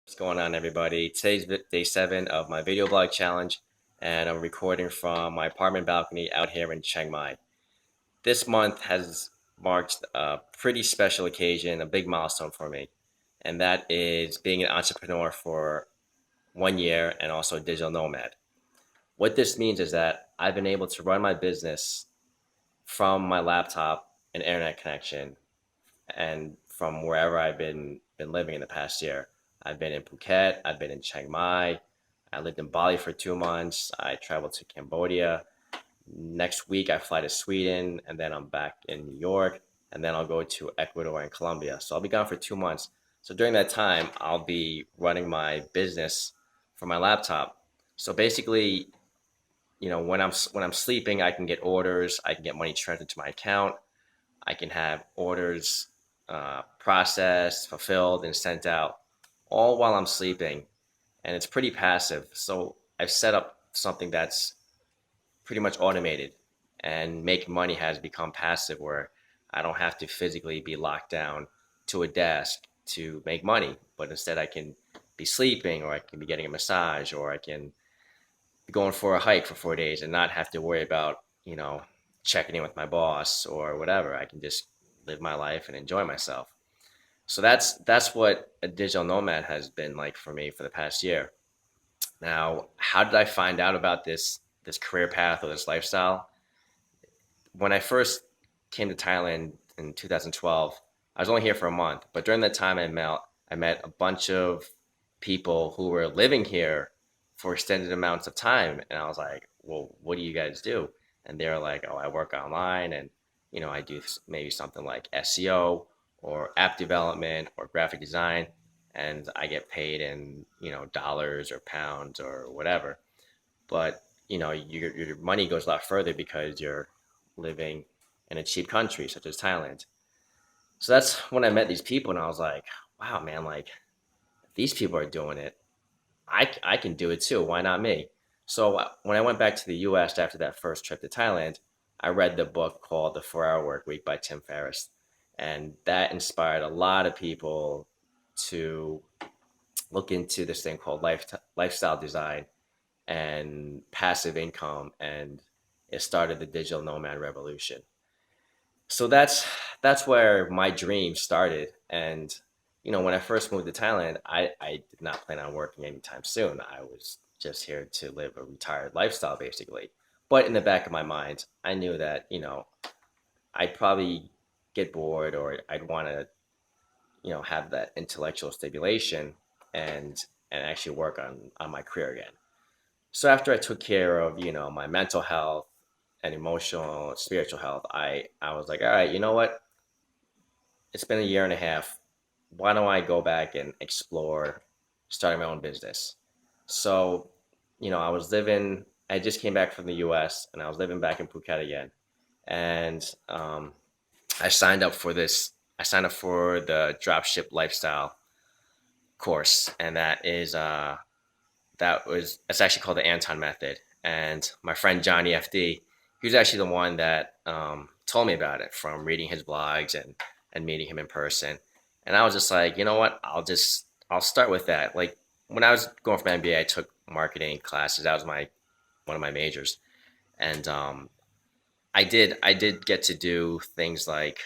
What's going on, everybody? Today's day 7 of my video blog challenge, and I'm recording from my apartment balcony out here in Chiang Mai. This month has marked a pretty special occasion, a big milestone for me, and that is being an entrepreneur for 1 year and also a digital nomad. What this means is that I've been able to run my business from my laptop and internet connection and from wherever I've been living in the past year. I've been in Phuket, I've been in Chiang Mai, I lived in Bali for 2 months, I traveled to Cambodia. Next week I fly to Sweden and then I'm back in New York and then I'll go to Ecuador and Colombia. So I'll be gone for 2 months. So during that time I'll be running my business from my laptop. So basically, when I'm sleeping, I can get orders, I can get money transferred to my account, I can have orders processed, fulfilled, and sent out all while I'm sleeping. And it's pretty passive. So I've set up something that's pretty much automated, and making money has become passive where I don't have to physically be locked down to a desk to make money, but instead I can be sleeping, or I can be getting a massage, or I can be going for a hike for 4 days and not have to worry about, checking in with my boss or whatever. I can just live my life and enjoy myself. So that's what a digital nomad has been like for me for the past year. Now, how did I find out about this career path or this lifestyle? When I first came to Thailand in 2012, I was only here for a month, but during that time I met a bunch of people who were living here for extended amounts of time, and I was like, "Well, what do you guys do?" And they were like, "Oh, I work online, and I do maybe something like SEO or app development or graphic design, and I get paid in dollars or pounds or whatever." But your money goes a lot further because you're living in a cheap country such as Thailand. So that's when I met these people, and I was like, wow, man, like if these people are doing it, I can do it too. Why not me? So when I went back to the US after that first trip to Thailand, I read the book called The 4 Hour Workweek by Tim Ferriss. And that inspired a lot of people to look into this thing called lifestyle design and passive income, and it started the digital nomad revolution. So that's where my dream started. And when I first moved to Thailand, I did not plan on working anytime soon. I was just here to live a retired lifestyle basically. But in the back of my mind, I knew that I'd probably get bored, or I'd want to have that intellectual stimulation and actually work on my career again. So after I took care of, my mental health and emotional, spiritual health, I was like, all right, you know what? It's been a year and a half. Why don't I go back and explore starting my own business? So, I just came back from the US and I was living back in Phuket again. And I signed up for this. I signed up for the dropship lifestyle course, and it's actually called the Anton Method. And my friend Johnny FD, he was actually the one that told me about it from reading his blogs and meeting him in person. And I was just like, you know what? I'll start with that. Like when I was going for my MBA, I took marketing classes. That was my one of my majors, and I did get to do things like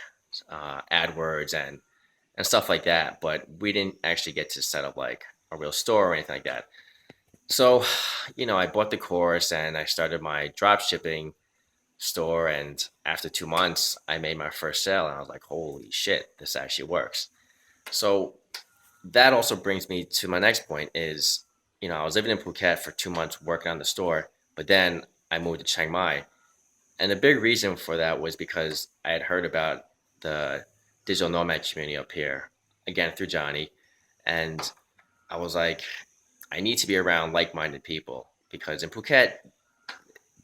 AdWords and stuff like that, but we didn't actually get to set up like a real store or anything like that. So, I bought the course and I started my drop shipping store. And after 2 months, I made my first sale, and I was like, holy shit, this actually works. So that also brings me to my next point is, I was living in Phuket for 2 months working on the store, but then I moved to Chiang Mai. And the big reason for that was because I had heard about the digital nomad community up here, again, through Johnny. And I was like, I need to be around like-minded people, because in Phuket,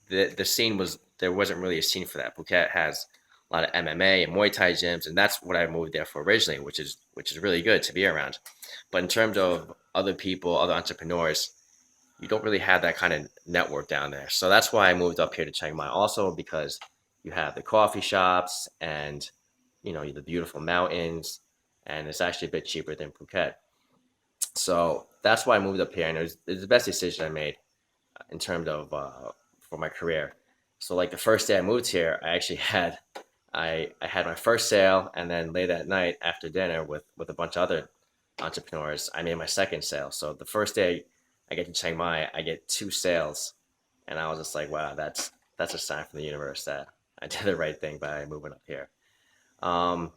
the scene was there wasn't really a scene for that. Phuket has a lot of MMA and Muay Thai gyms, and that's what I moved there for originally, which is really good to be around. But in terms of other people, other entrepreneurs, you don't really have that kind of network down there. So that's why I moved up here to Chiang Mai. Also because you have the coffee shops and the beautiful mountains, and it's actually a bit cheaper than Phuket. So that's why I moved up here, and it was the best decision I made in terms of for my career. So like the first day I moved here, I actually had I had my first sale, and then late at night after dinner with a bunch of other entrepreneurs, I made my second sale. So the first day I get to Chiang Mai, I get two sales, and I was just like, wow, that's a sign from the universe that I did the right thing by moving up here. Um,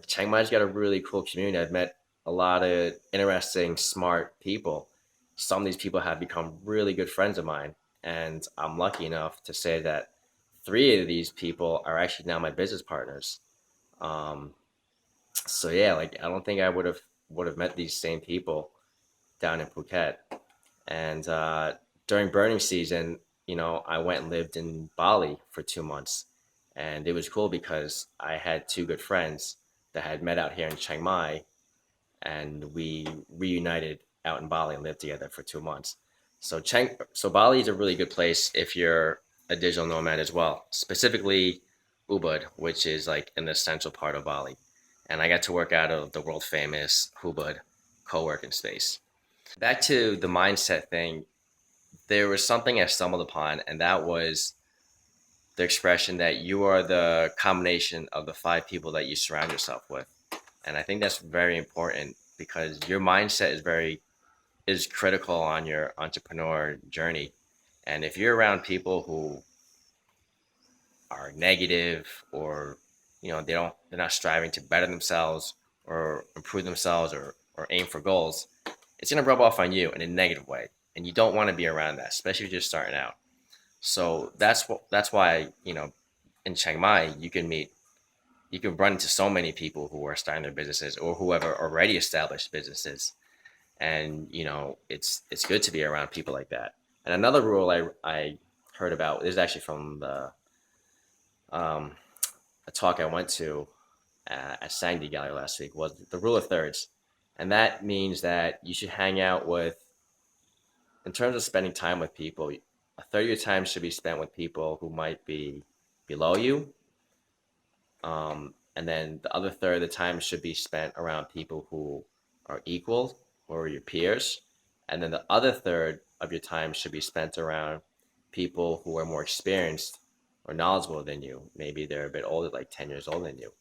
Chiang Mai's got a really cool community. I've met a lot of interesting, smart people. Some of these people have become really good friends of mine, and I'm lucky enough to say that three of these people are actually now my business partners. Um, so yeah, like I don't think I would have met these same people down in Phuket. And during burning season, I went and lived in Bali for 2 months. And it was cool because I had two good friends that had met out here in Chiang Mai, and we reunited out in Bali and lived together for 2 months. So Bali is a really good place if you're a digital nomad as well, specifically Ubud, which is like an essential part of Bali. And I got to work out of the world famous Ubud co-working space. Back to the mindset thing, there was something I stumbled upon, and that was the expression that you are the combination of the five people that you surround yourself with. And I think that's very important because your mindset is critical on your entrepreneur journey. And if you're around people who are negative, or they're not striving to better themselves or improve themselves, or aim for goals, it's going to rub off on you in a negative way, and you don't want to be around that, especially if you're just starting out. So that's why in Chiang Mai you can run into so many people who are starting their businesses or who have already established businesses, and it's good to be around people like that. And another rule I heard about is actually from the um, a talk I went to at Sangdi Gallery last week, was the rule of thirds, and that means that you should hang out with, in terms of spending time with people, a third of your time should be spent with people who might be below you, and then the other third of the time should be spent around people who are equal or your peers, and then the other third of your time should be spent around people who are more experienced or knowledgeable than you. Maybe they're a bit older, like 10 years older than you.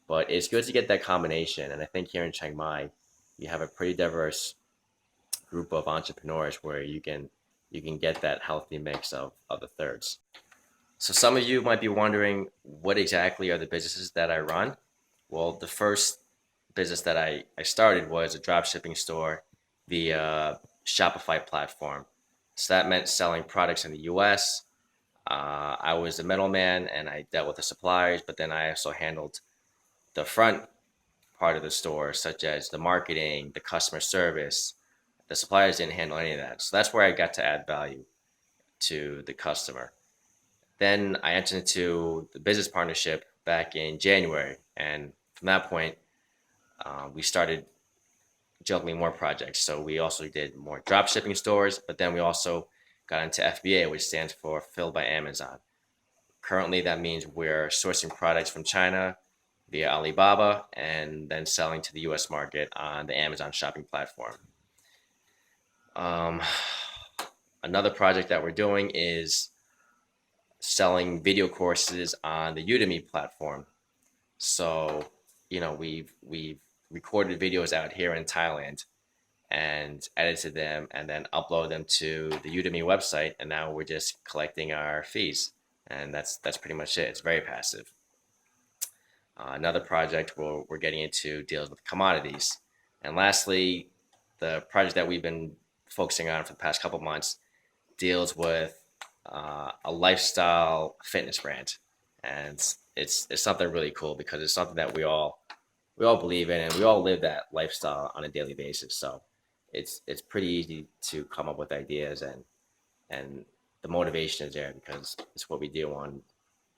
But it's good to get that combination. And I think here in Chiang Mai, you have a pretty diverse group of entrepreneurs where you can get that healthy mix of the thirds. So some of you might be wondering, what exactly are the businesses that I run? Well, the first business that I started was a drop shipping store via Shopify platform. So that meant selling products in the US. I was the middleman and I dealt with the suppliers, but then I also handled the front part of the store, such as the marketing, the customer service. The suppliers didn't handle any of that. So that's where I got to add value to the customer. Then I entered into the business partnership back in January. And from that point, we started juggling more projects. So we also did more drop shipping stores, but then we also got into FBA, which stands for Fulfilled by Amazon. Currently, that means we're sourcing products from China via Alibaba and then selling to the US market on the Amazon shopping platform. Um, Another project that we're doing is selling video courses on the Udemy platform. So, we've recorded videos out here in Thailand and edited them and then upload them to the Udemy website, and now we're just collecting our fees. And that's pretty much it. It's very passive. Another project where we're getting into deals with commodities. And lastly, the project that we've been focusing on for the past couple months deals with a lifestyle fitness brand, and it's something really cool because it's something that we all believe in, and we all live that lifestyle on a daily basis. So it's pretty easy to come up with ideas, and the motivation is there because it's what we do on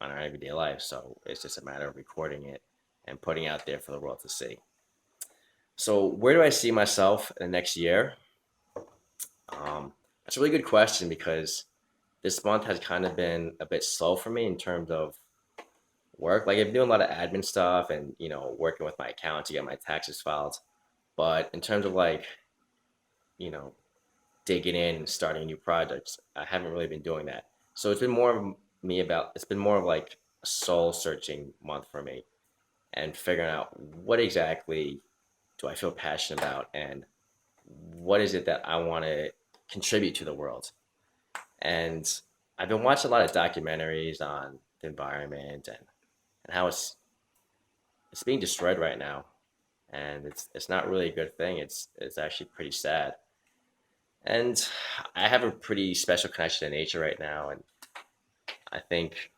our everyday life. So it's just a matter of recording it and putting it out there for the world to see. So where do I see myself in the next year? That's a really good question because this month has kind of been a bit slow for me in terms of work. Like I've been doing a lot of admin stuff and working with my accountant to get my taxes filed. But in terms of like you know, digging in and starting new projects. I haven't really been doing that. So it's been more of it's been more of like a soul searching month for me and figuring out what exactly do I feel passionate about and what is it that I want to contribute to the world. And I've been watching a lot of documentaries on the environment and how it's being destroyed right now. And it's not really a good thing. It's actually pretty sad. And I have a pretty special connection to nature right now, and I think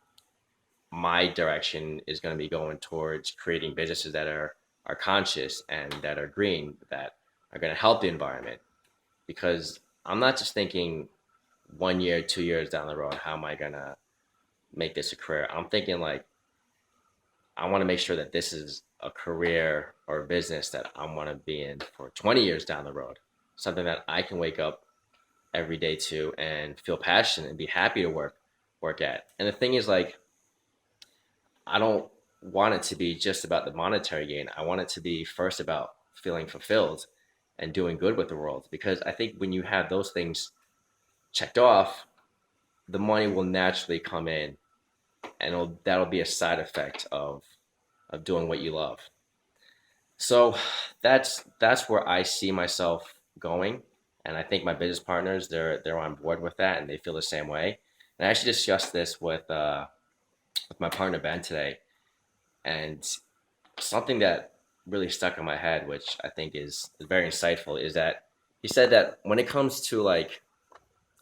my direction is going to be going towards creating businesses that are conscious and that are green, that are going to help the environment. Because I'm not just thinking 1 year, 2 years down the road, how am I going to make this a career? I'm thinking like I want to make sure that this is a career or a business that I want to be in for 20 years down the road. Something that I can wake up every day to and feel passionate and be happy to work at. And the thing is like I don't want it to be just about the monetary gain. I want it to be first about feeling fulfilled and doing good with the world because I think when you have those things checked off, the money will naturally come in and that'll be a side effect of doing what you love. So that's where I see myself going, and I think my business partners they're on board with that, and they feel the same way. And I actually discussed this with my partner Ben today, and something that really stuck in my head, which I think is very insightful, is that he said that when it comes to like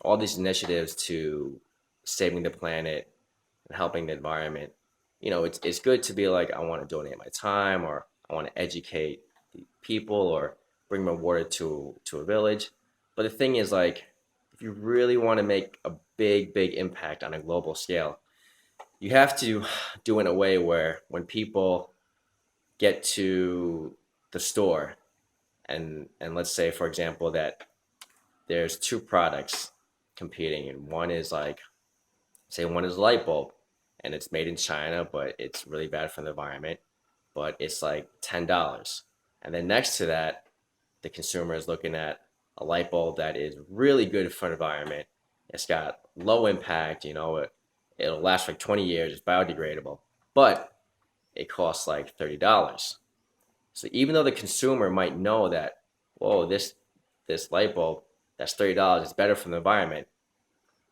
all these initiatives to saving the planet and helping the environment, it's good to be like, I want to donate my time or I want to educate the people or bring more water to a village. But the thing is like, if you really want to make a big impact on a global scale, you have to do it in a way where when people get to the store and let's say for example that there's two products competing and one is like say one is a light bulb and it's made in China, but it's really bad for the environment, but it's like $10. And then next to that, the consumer is looking at a light bulb that is really good for the environment. It's got low impact, it'll last like 20 years, it's biodegradable, but it costs like $30. So even though the consumer might know that, whoa, this light bulb that's $30 is better for the environment,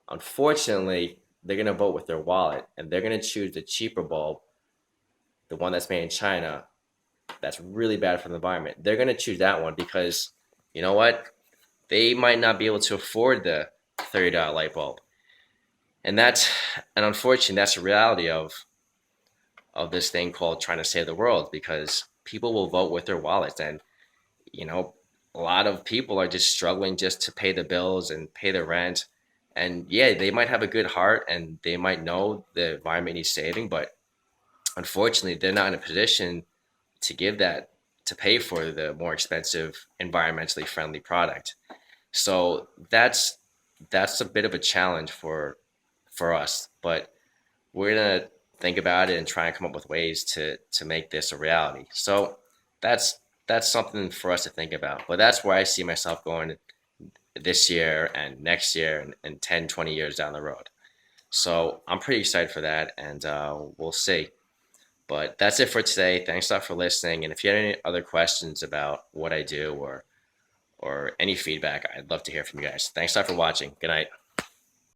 unfortunately, they're going to vote with their wallet and they're going to choose the cheaper bulb, the one that's made in China, that's really bad for the environment. They're going to choose that one because you know what? They might not be able to afford the $30 light bulb. And unfortunately, that's the reality of this thing called trying to save the world because people will vote with their wallets. And, you know, a lot of people are just struggling just to pay the bills and pay the rent. And yeah, they might have a good heart and they might know the environment needs saving, but unfortunately, they're not in a position to give that to pay for the more expensive, environmentally friendly product. So that's a bit of a challenge for us, but we're gonna think about it and try and come up with ways to make this a reality. So that's that's something for us to think about. But that's where I see myself going this year and next year and 10, 20 years down the road. So I'm pretty excited for that, and we'll see. But that's it for today. Thanks a lot for listening. And if you have any other questions about what I do or any feedback, I'd love to hear from you guys. Thanks a lot for watching. Good night.